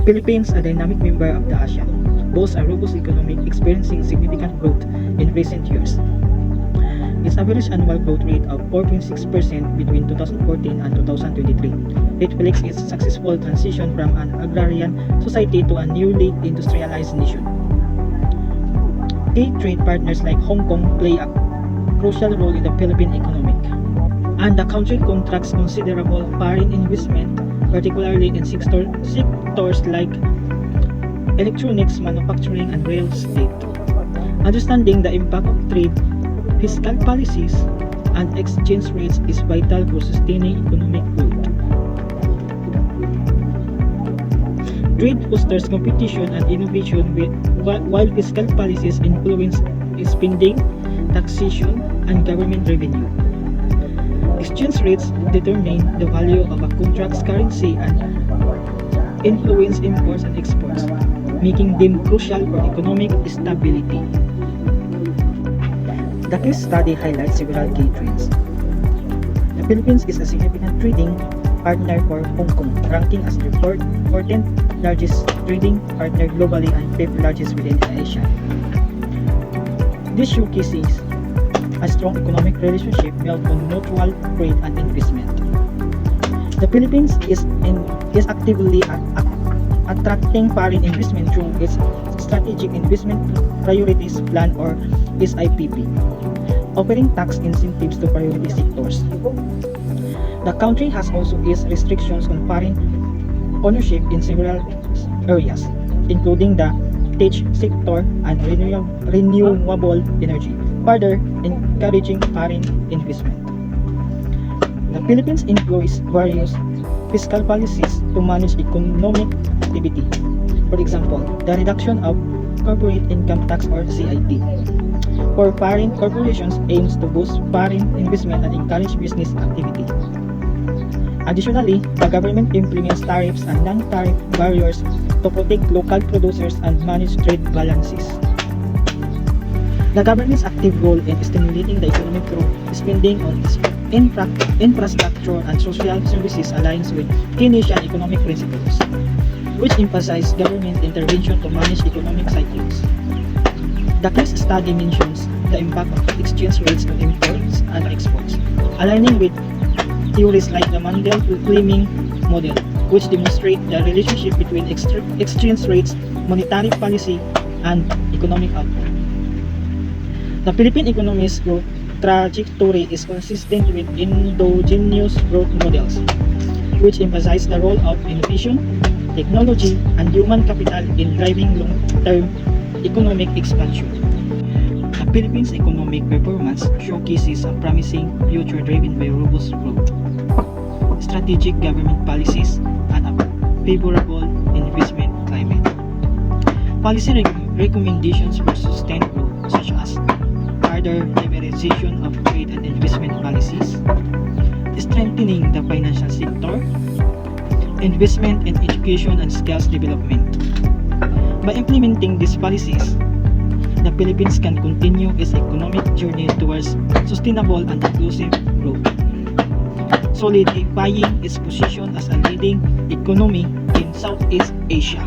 Philippines, a dynamic member of the ASEAN, boasts a robust economy experiencing significant growth in recent years. Its average annual growth rate of 4.6% between 2014 and 2023 reflects its successful transition from an agrarian society to a newly industrialized nation. Key trade partners like Hong Kong play a crucial role in the Philippine economy, and the country contracts considerable foreign investment, particularly in sectors like electronics, manufacturing, and real estate. Understanding the impact of trade, fiscal policies, and exchange rates is vital for sustaining economic growth. Trade fosters competition and innovation while fiscal policies influence spending, taxation, and government revenue. Exchange rates determine the value of a contract's currency and influence imports and exports, making them crucial for economic stability. The case study highlights several key trends. The Philippines is a significant trading partner for Hong Kong, ranking as the 14th largest trading partner globally and 5th largest within Asia. This showcases a strong economic relationship built on mutual trade and investment. The Philippines is actively attracting foreign investment through its Strategic Investment Priorities Plan or SIPP, offering tax incentives to priority sectors. The country has also eased restrictions on foreign ownership in several areas, including the tech sector and renewable energy, further encouraging foreign investment. The Philippines employs various fiscal policies to manage economic activity. For example, the reduction of corporate income tax or CIT for foreign corporations aims to boost foreign investment and encourage business activity. Additionally, the government implements tariffs and non-tariff barriers to protect local producers and manage trade balances. The government's active role in stimulating the economy through spending on infrastructure and social services aligns with Keynesian economic principles, which emphasize government intervention to manage economic cycles. The case study mentions the impact of exchange rates on imports and exports, aligning with theories like the Mandel-Fleming model, which demonstrate the relationship between exchange rates, monetary policy, and economic output. The Philippine economy's growth trajectory is consistent with endogenous growth models, which emphasize the role of innovation, technology, and human capital in driving long-term economic expansion. The Philippines' economic performance showcases a promising future driven by robust growth, strategic government policies, and a favorable investment climate. Policy recommendations for sustained growth, such as further liberalization of trade and investment policies, strengthening the financial sector, investment in education and skills development. By implementing these policies, the Philippines can continue its economic journey towards sustainable and inclusive growth, solidifying its position as a leading economy in Southeast Asia.